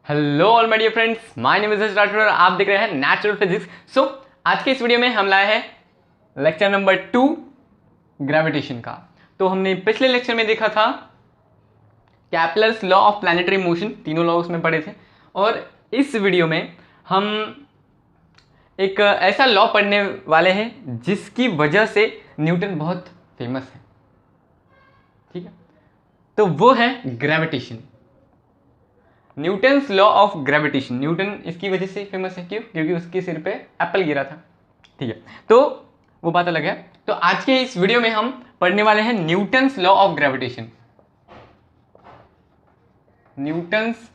Hello all my dear friends, my name is Rathore और आप देख रहे हैं नेचुरल फिजिक्स। सो आज के इस वीडियो में हम लाए हैं लेक्चर नंबर 2 ग्रेविटेशन का। तो हमने पिछले लेक्चर में देखा था Kepler's law of planetary motion, तीनों लॉ उसमें पढ़े थे। और इस वीडियो में हम एक ऐसा लॉ पढ़ने वाले हैं जिसकी वजह से न्यूटन बहुत फेमस है। ठीक है, तो वो है gravitation, Newton's law of gravitation. Newton इसकी वजह से फेमस है, क्यों? क्योंकि उसके सिर पे एप्पल गिरा था। ठीक है, तो वो बात अलग है। तो आज के इस वीडियो में हम पढ़ने वाले हैं Newton's law of gravitation, Newton's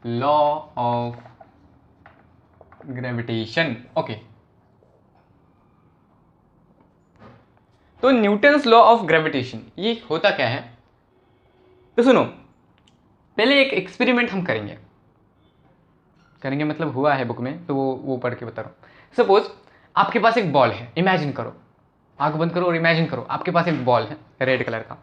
law of gravitation. Okay, तो न्यूटन्स लॉ ऑफ ग्रेविटेशन ये होता क्या है? तो सुनो, पहले एक एक्सपेरिमेंट हम करेंगे मतलब हुआ है बुक में, तो वो पढ़ के बता रहा हूँ। सपोज आपके पास एक बॉल है, इमेजिन करो, आंख बंद करो और इमेजिन करो आपके पास एक बॉल है रेड कलर का।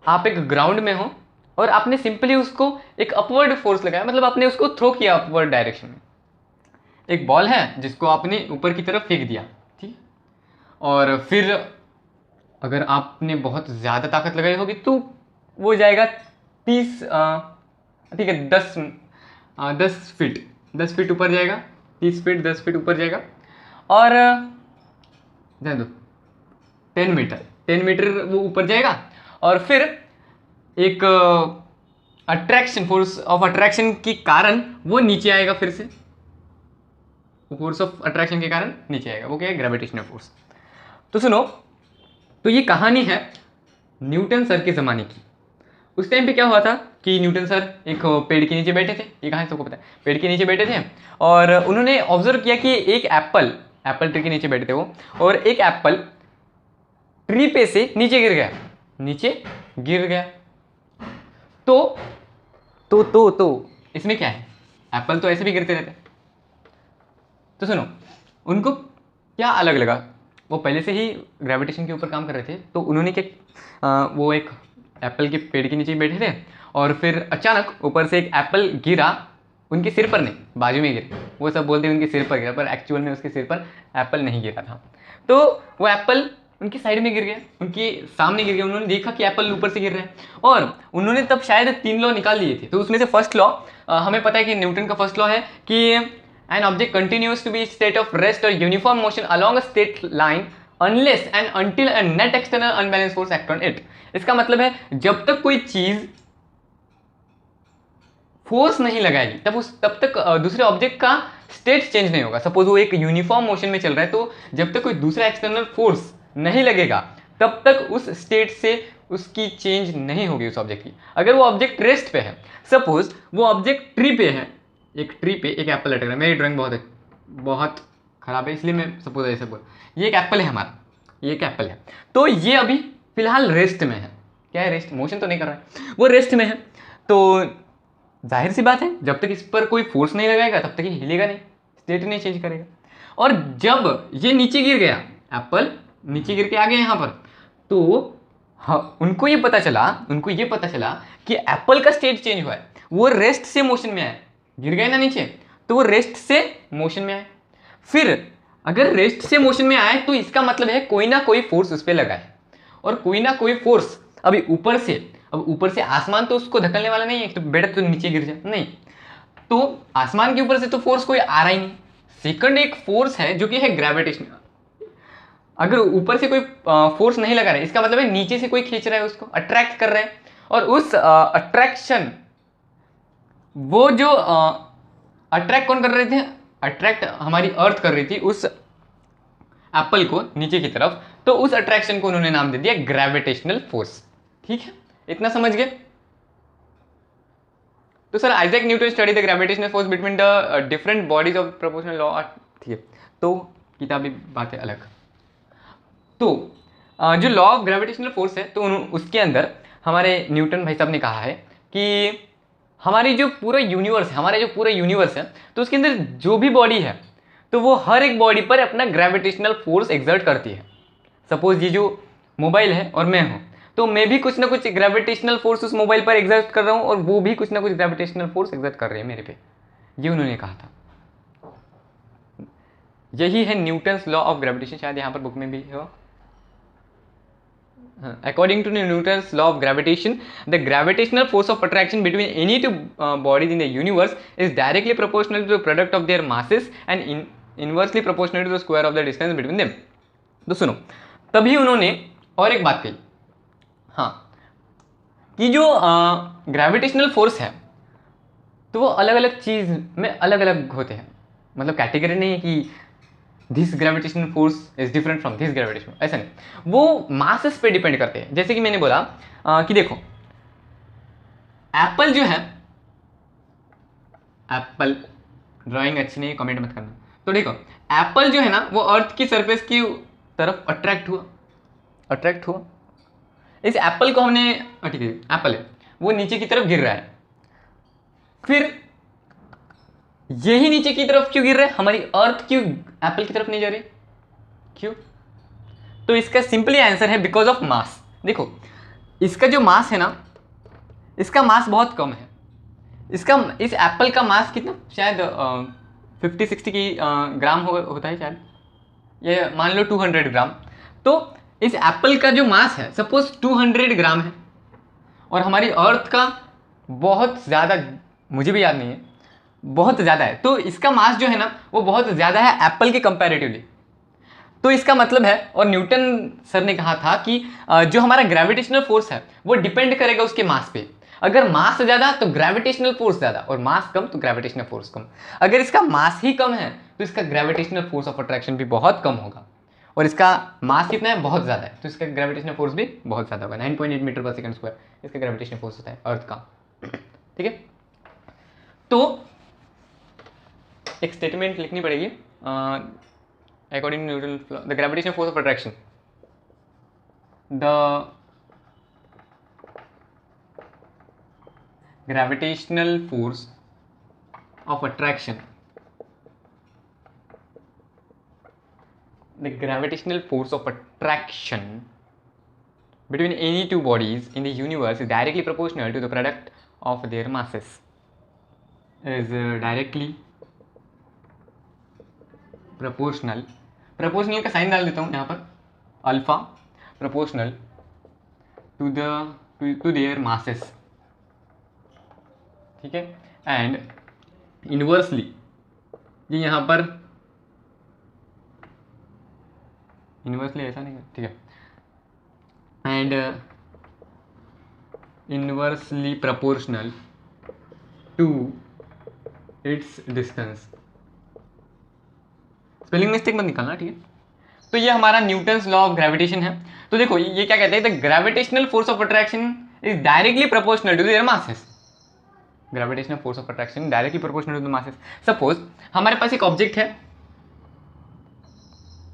आप एक ग्राउंड में हो और आपने सिंपली उसको एक अपवर्ड फोर्स लगाया, मतलब आपने उसको थ्रो किया अपवर्ड डायरेक्शन में। एक बॉल है जिसको आपने ऊपर की तरफ फेंक दिया, ठीक। और फिर अगर आपने बहुत ज़्यादा ताकत लगाई होगी तो वो जाएगा 30 ठीक है 10 फीट ऊपर जाएगा, 30 फीट 10 फीट ऊपर जाएगा। और जाने दो 10 मीटर वो ऊपर जाएगा। और फिर एक अट्रैक्शन, फोर्स ऑफ अट्रैक्शन के कारण वो नीचे आएगा। फिर से फोर्स ऑफ अट्रैक्शन के कारण नीचे आएगा, वो क्या है? Gravitational force. तो सुनो, तो ये कहानी है न्यूटन सर के ज़माने की। उस टाइम पे क्या हुआ था कि न्यूटन सर एक पेड़ के नीचे बैठे थे, ये कहानी सबको पता है। पेड़ के नीचे बैठे थे और उन्होंने ऑब्जर्व किया कि एक एप्पल ट्री के नीचे बैठे थे वो, और एक एप्पल ट्री पे से नीचे गिर गया। तो इसमें क्या है? एप्पल तो ऐसे भी गिरते रहते। तो सुनो, उनको क्या अलग लगा, वो पहले से ही ग्रेविटेशन के ऊपर काम कर रहे थे। तो उन्होंने क्या, वो एक एप्पल के पेड़ के नीचे बैठे थे और फिर अचानक ऊपर से एक एप्पल गिरा, उनके सिर पर नहीं, बाजू में गिरा। वो सब बोलते हैं उनके सिर पर गिरा, पर एक्चुअल में उसके सिर पर एप्पल नहीं गिरा था। तो वो एप्पल उनकी साइड में गिर गया, उनके सामने गिर गया। उन्होंने देखा कि एप्पल ऊपर से गिर रहा है और उन्होंने तब शायद 3 लॉ निकाल लिए थे। तो उसमें से फर्स्ट लॉ, हमें पता है कि न्यूटन का फर्स्ट लॉ है कि an object continues to be state of rest और uniform motion along a straight line unless and until a net external unbalanced force act on it। इसका मतलब है जब तक कोई चीज फोर्स नहीं लगाएगी तब तक दूसरे ऑब्जेक्ट का स्टेट चेंज नहीं होगा। सपोज वो एक यूनिफॉर्म मोशन में चल रहा है, तो जब तक कोई दूसरा एक्सटर्नल फोर्स नहीं लगेगा तब तक उस स्टेट से उसकी चेंज नहीं होगी उस ऑब्जेक्ट की। अगर वो ऑब्जेक्ट रेस्ट पे है, सपोज वो ऑब्जेक्ट ट्री पे है, एक ट्री पे एक एप्पल लटक रहा है। मेरी ड्राइंग बहुत खराब है, इसलिए मैं सपोज ऐसे बोल, ये एक एप्पल है हमारा, ये एक एप्पल है। तो ये अभी फिलहाल रेस्ट में है। क्या है? रेस्ट, मोशन तो नहीं कर रहा है, वो रेस्ट में है। तो जाहिर सी बात है, जब तक इस पर कोई फोर्स नहीं लगाएगा तब तक ये हिलेगा नहीं, स्टेट नहीं चेंज करेगा। और जब ये नीचे गिर गया, एप्पल नीचे गिर के आ गया यहाँ पर, तो हाँ, उनको ये पता चला कि एप्पल का स्टेट चेंज हुआ है। वो रेस्ट से मोशन में आया, गिर गए ना नीचे, तो वो रेस्ट से मोशन में आए। फिर अगर रेस्ट से मोशन में आए तो इसका मतलब है कोई ना कोई फोर्स उस पर लगा है, और कोई ना कोई फोर्स अभी ऊपर से आसमान तो उसको धकेलने वाला नहीं है, तो बेटा तो नीचे गिर जाए नहीं, तो आसमान के ऊपर से तो फोर्स कोई आ रहा ही नहीं। सेकंड एक फोर्स है जो कि है ग्रेविटेशन। अगर ऊपर से कोई फोर्स नहीं लगा रहा है, इसका मतलब है नीचे से कोई खींच रहा है, उसको अट्रैक्ट कर रहा है। और उस अट्रैक्शन, वो जो अट्रैक्ट कौन कर रहे थे? अट्रैक्ट हमारी अर्थ कर रही थी उस एप्पल को नीचे की तरफ। तो उस अट्रैक्शन को उन्होंने नाम दे दिया ग्रेविटेशनल फोर्स। ठीक है, इतना समझ गए? तो sir, Isaac Newton study the gravitational force between the different bodies of proportional law. ठीक है, तो किताबी बातें अलग। तो जो लॉ ऑफ ग्रेविटेशनल फोर्स है, तो उसके अंदर हमारे न्यूटन भाई साहब ने कहा है कि हमारी जो पूरा यूनिवर्स है, तो उसके अंदर जो भी बॉडी है, तो वो हर एक बॉडी पर अपना ग्रेविटेशनल फोर्स एक्सर्ट करती है। सपोज ये जो मोबाइल है और मैं हूँ, तो मैं भी कुछ ना कुछ ग्रेविटेशनल फोर्स उस मोबाइल पर एग्जर्ट कर रहा हूँ और वो भी कुछ ना कुछ ग्रेविटेशनल फोर्स एग्जर्ट कर रही है मेरे पे, ये उन्होंने कहा था। यही है न्यूटन्स लॉ ऑफ ग्रेविटेशन, शायद यहाँ पर बुक में भी हो। According to Newton's law of gravitation, the gravitational force of attraction between any two bodies in the universe is directly proportional to the product of their masses and inversely proportional to the square of the distance between them. तो सुनो, तभी उन्होंने और एक बात कही, हाँ, कि जो ग्रेविटेशनल फोर्स है तो वो अलग अलग चीज़ में अलग अलग होते हैं, मतलब कैटेगरी नहीं है कि this gravitational force is different from this gravitation, ऐसा नहीं, वो मासेस पे डिपेंड करते हैं। जैसे कि मैंने बोला कि देखो एप्पल जो है, एप्पल ड्राइंग अच्छी नहीं, कमेंट मत करना। तो देखो एप्पल जो है ना वो अर्थ की सरफेस की तरफ अट्रैक्ट हुआ। इस एप्पल को हमने, ठीक है एप्पल है, वो नीचे की तरफ गिर रहा है, फिर यही नीचे की तरफ क्यों गिर रहा है, हमारी अर्थ क्यों एप्पल की तरफ नहीं जा रही, क्यों? तो इसका सिंपली आंसर है बिकॉज ऑफ मास। देखो इसका जो मास है ना, इसका मास बहुत कम है, इस एप्पल का मास कितना, शायद 50-60 की ग्राम होता है शायद, ये मान लो 200 ग्राम। तो इस एप्पल का जो मास है सपोज 200 ग्राम है और हमारी अर्थ का बहुत ज़्यादा, मुझे भी याद नहीं है, बहुत ज़्यादा है, तो इसका मास जो है ना वो बहुत ज़्यादा है एप्पल के कंपैरेटिवली। तो इसका मतलब है, और न्यूटन सर ने कहा था कि जो हमारा ग्रेविटेशनल फोर्स है वो डिपेंड करेगा उसके मास पे। अगर मास ज़्यादा तो ग्रेविटेशनल फोर्स ज़्यादा, और मास कम तो ग्रेविटेशनल फोर्स कम। अगर इसका मास ही कम है तो इसका ग्रेविटेशनल फोर्स ऑफ अट्रैक्शन भी बहुत कम होगा, और इसका मास कितना है, बहुत ज़्यादा है, तो इसका ग्रेविटेशनल फोर्स भी बहुत ज़्यादा होगा। 9.8 मीटर पर सेकंड स्क्वायर इसका ग्रेविटेशनल फोर्स होता है अर्थ का, ठीक है। तो एक स्टेटमेंट लिखनी पड़ेगी, according to Newton the gravitational force of attraction, the gravitational force of attraction, the gravitational force of attraction between any two bodies in the universe is directly proportional to the product of their masses. Is directly proportional, proportional का sign डाल देता हूँ यहाँ पर, alpha proportional to their masses, ठीक है, and inversely, ये यहाँ पर इनवर्सली ऐसा नहीं, ठीक है, and inversely proportional to its distance. Spelling mistake मत निकालना, ठीक है। तो ये हमारा न्यूटन्स लॉ ऑफ ग्रेविटेशन है। तो देखो ये क्या कहते हैं, the gravitational force of attraction is directly proportional to their masses. Gravitational force of attraction directly proportional to the masses. Suppose हमारे पास एक ऑब्जेक्ट है,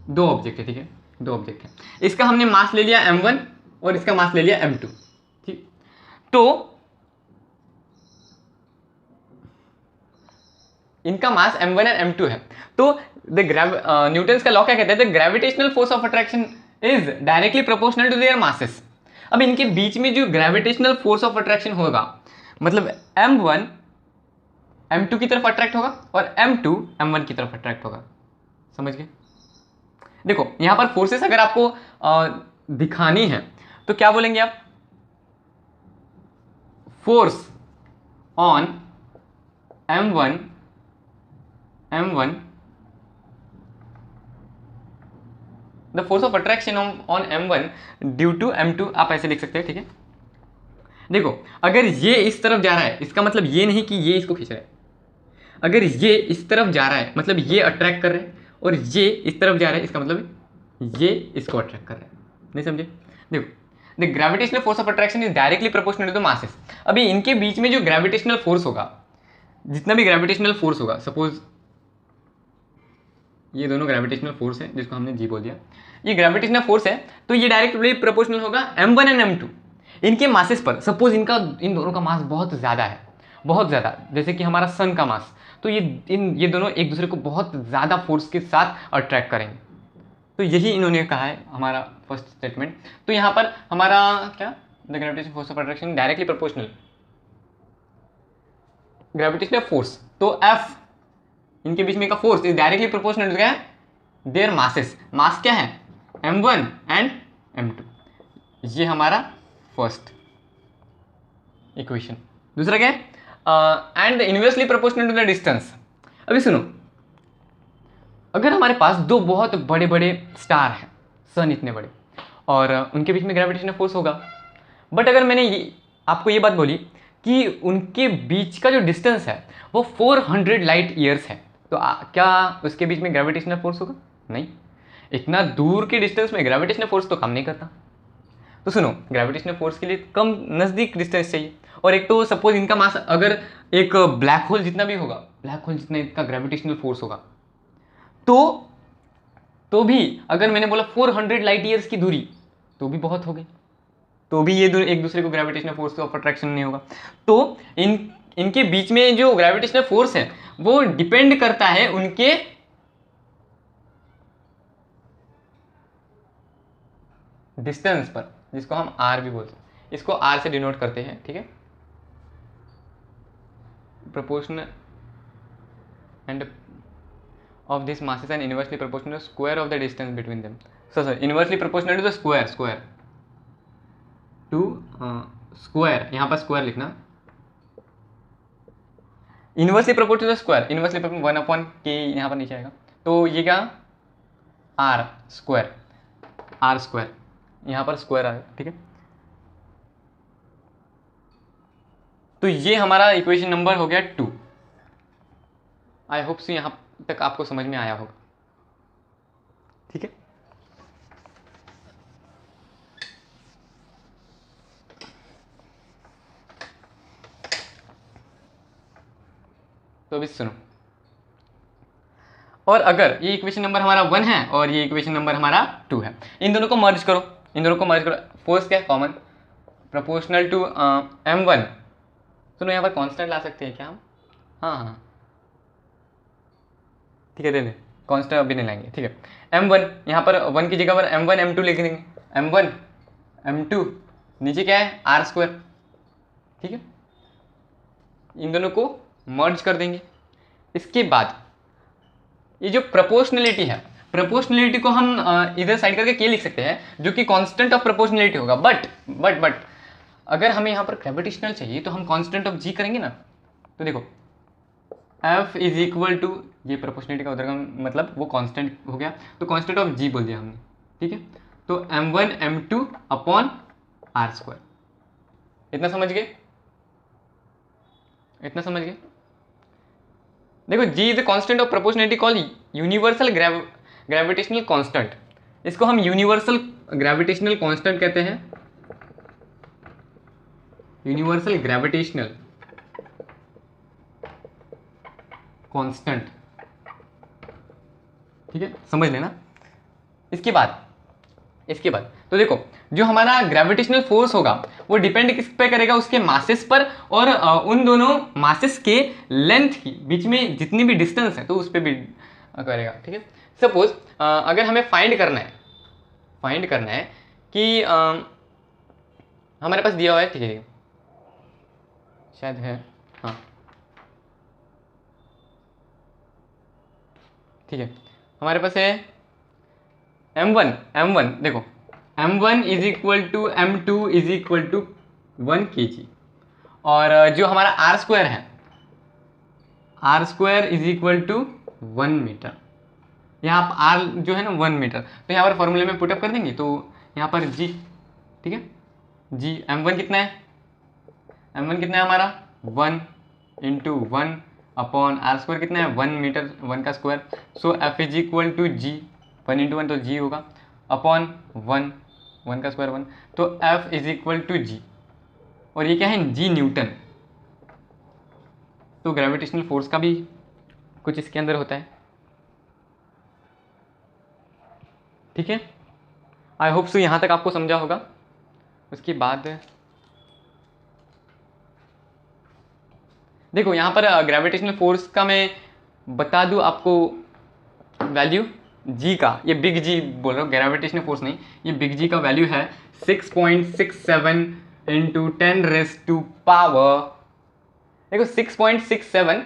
दो ऑब्जेक्ट है, ठीक है, दो ऑब्जेक्ट है, इसका हमने मास ले लिया m1 और इसका मास ले लिया m2, ठीक। तो इनका मास m1 और m2 है, तो न्यूटन्स का लॉ क्या कहता है, the gravitational force of attraction is directly proportional to their masses. अब इनके बीच में जो ग्रेविटेशनल फोर्स ऑफ अट्रैक्शन होगा, मतलब m1 m2 की तरफ अट्रैक्ट होगा और m2 m1 की तरफ अट्रैक्ट होगा, समझ गए। देखो यहां पर फोर्सेस अगर आपको दिखानी है तो क्या बोलेंगे आप, force on m1 the force of attraction on m1 due to m2, आप ऐसे लिख सकते हैं, ठीक है। देखो अगर ये इस तरफ जा रहा है, इसका मतलब ये नहीं कि ये इसको खींच रहा है, अगर ये इस तरफ जा रहा है मतलब ये अट्रैक्ट कर रहे हैं, और ये इस तरफ जा रहा है इसका मतलब ये इसको अट्रैक्ट कर रहा है, नहीं समझे। देखो the gravitational force of attraction is directly proportional to the masses. अभी इनके बीच में जो ग्रेविटेशनल फोर्स होगा, जितना भी ग्रेविटेशनल फोर्स होगा, सपोज ये दोनों ग्रेविटेशनल फोर्स है जिसको हमने जी बोल दिया, ये ग्रेविटेशनल फोर्स है, तो ये डायरेक्टली प्रोपोर्शनल होगा m1 एंड m2 इनके मासेस पर। सपोज इन दोनों का मास बहुत ज़्यादा है, बहुत ज़्यादा, जैसे कि हमारा सन का मास, तो ये दोनों एक दूसरे को बहुत ज़्यादा फोर्स के साथ अट्रैक्ट करेंगे, तो यही इन्होंने कहा है हमारा फर्स्ट स्टेटमेंट। तो यहाँ पर हमारा क्या, the gravitational force of attraction directly proportional gravitational force, तो F इनके बीच में का force is directly proportional to क्या है, देयर मासेस। मास क्या है, m1 एंड m2। ये हमारा फर्स्ट इक्वेशन। दूसरा क्या है, and inversely proportional to the distance. अभी सुनो, अगर हमारे पास दो बहुत बड़े बड़े स्टार हैं, सन इतने बड़े, और उनके बीच में ग्रेविटेशनल फोर्स होगा, बट अगर मैंने आपको ये बात बोली कि उनके बीच का जो डिस्टेंस है वो 400 लाइट ईयर्स है, तो क्या उसके बीच में ग्रेविटेशनल फोर्स होगा? नहीं, इतना दूर के डिस्टेंस में ग्रेविटेशनल फोर्स तो काम नहीं करता। तो सुनो, ग्रेविटेशनल फोर्स के लिए कम नज़दीक डिस्टेंस चाहिए, और एक तो सपोज इनका मास अगर एक ब्लैक होल जितना भी होगा, ब्लैक होल जितना इनका ग्रेविटेशनल फोर्स होगा, तो भी अगर मैंने बोला 400 लाइट ईयर्स की दूरी, तो भी बहुत हो गई, तो भी ये एक दूसरे को ग्रेविटेशनल फोर्स ऑफ अट्रैक्शन नहीं होगा। तो इनके बीच में जो ग्रेविटेशनल फोर्स है वो डिपेंड करता है उनके डिस्टेंस पर, जिसको हम आर भी बोलते हैं, इसको आर से डिनोट करते हैं, ठीक है, proportional and of these masses and inversely proportional to square of the distance between them. So inversely proportional to the square to square, यहाँ पर square लिखना, inversely proportional to the square, inversely proportional 1/k यहाँ पर नीचे आएगा, तो ये क्या, r square यहाँ पर square आएगा, ठीक है। तो ये हमारा इक्वेशन नंबर हो गया 2। आई होप सो यहाँ तक आपको समझ में आया होगा, ठीक है। तो अभी सुनो, और अगर ये इक्वेशन नंबर हमारा 1 है और ये इक्वेशन नंबर हमारा 2 है, इन दोनों को मर्ज करो, फोर्स क्या है, कॉमन, प्रोपोर्शनल टू m1। सुनो, यहाँ पर कांस्टेंट ला सकते हैं क्या हम? हाँ, ठीक है, दे दे, कांस्टेंट अभी नहीं लाएंगे, ठीक है। m1 यहाँ पर 1 की जगह पर m1 m2 लिख देंगे, m1 m2, नीचे क्या है, r स्क्वायर, ठीक है। इन दोनों को मर्ज कर देंगे। इसके बाद ये जो प्रोपोर्शनलिटी है, प्रोपोर्शनलिटी को हम इधर साइड करके के लिख सकते हैं, जो कि कांस्टेंट ऑफ प्रोपोर्शनलिटी होगा। बट अगर हमें यहाँ पर ग्रेविटेशनल चाहिए तो हम कांस्टेंट ऑफ जी करेंगे ना। तो देखो, F इज इक्वल टू, ये प्रोपोर्शनलिटी का उधर का मतलब वो कांस्टेंट हो गया, तो कांस्टेंट ऑफ जी बोल दिया हमने, ठीक है। तो m1 m2 upon r square, इतना समझ गए? देखो, G is the constant of proportionality called universal gravitational constant. इसको हम यूनिवर्सल ग्रेविटेशनल कांस्टेंट कहते हैं, यूनिवर्सल ग्रेविटेशनल कांस्टेंट, ठीक है, समझ लेना। इसके बाद तो देखो, जो हमारा ग्रेविटेशनल फोर्स होगा वो डिपेंड किस पे करेगा, उसके मासेस पर, और उन दोनों मासेस के लेंथ की बीच में जितनी भी डिस्टेंस है तो उस पर भी करेगा, ठीक है। सपोज अगर हमें फाइंड करना है कि हमारे पास दिया हुआ है, ठीक है, शायद है, हाँ, ठीक है, हमारे पास है m1 देखो, m1 is equal to m2 is equal to 1 kg, और जो हमारा r स्क्वायर है, r square is equal to 1 metre. यहाँ पर r जो है ना 1 मीटर, तो यहाँ पर फॉर्मूले में पुटअप कर देंगे, तो यहाँ पर g, ठीक है, g m1 कितना है, हमारा 1 इंटू 1 अपॉन r स्क्वायर कितना है, 1 मीटर, 1 का square. So f is equal to g, 1 into 1 तो g होगा, अपॉन 1 का स्क्वायर 1, तो f is equal to g, और ये क्या है, g न्यूटन। तो ग्रेविटेशनल फोर्स का भी कुछ इसके अंदर होता है, ठीक है। आई होप सो यहाँ तक आपको समझा होगा। उसके बाद देखो, यहाँ पर ग्रेविटेशनल फोर्स का मैं बता दूँ आपको वैल्यू, जी का, ये बिग जी बोल रहा हूँ, ग्रेविटेशनल फोर्स नहीं, ये बिग जी का वैल्यू है 6.67 इंटू 10⁻⁻, देखो 6.67,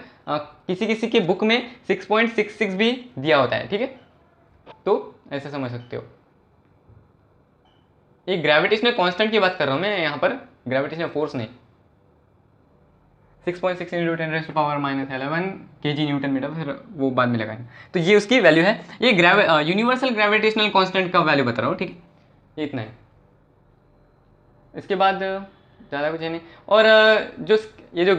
किसी किसी के बुक में 6.66 भी दिया होता है, ठीक है, तो ऐसे समझ सकते हो। ये ग्रेविटेशनल कांस्टेंट की बात कर रहा हूँ मैं यहाँ पर, ग्रेविटेशनल फोर्स नहीं। 6.6 इंटू 10⁻⁻11 kg न्यूटन मीटर, फिर वो बाद में लगाएंगे। तो ये उसकी वैल्यू है, ये यूनिवर्सल ग्रेविटेशनल कांस्टेंट का वैल्यू बता रहा हूँ, ठीक है, ये इतना है। इसके बाद ज़्यादा कुछ है नहीं। और जो ये जो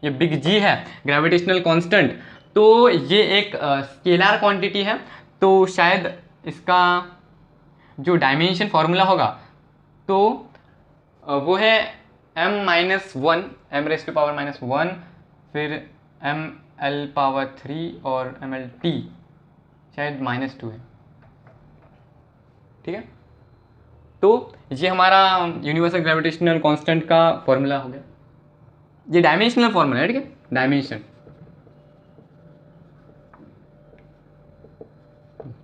ये बिग जी है, ग्रेविटेशनल कांस्टेंट, तो ये एक स्केलर क्वांटिटी है, तो शायद इसका जो डायमेंशन फार्मूला होगा तो वो है m-1, m⁻⁻⁻1, फिर ml⁻3 और mlt शायद -2 है, ठीक है। तो ये हमारा यूनिवर्सल ग्रेविटेशनल कांस्टेंट का फॉर्मूला हो गया, ये डायमेंशनल फॉर्मूला है, ठीक है, डायमेंशन,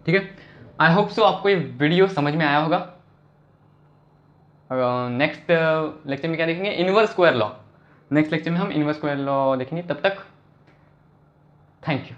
ठीक है। आई होप सो आपको ये वीडियो समझ में आया होगा। नेक्स्ट लेक्चर में क्या देखेंगे, inverse square law. Next lecture में हम इनवर्स स्क्वायर लॉ देखेंगे। तब तक थैंक यू।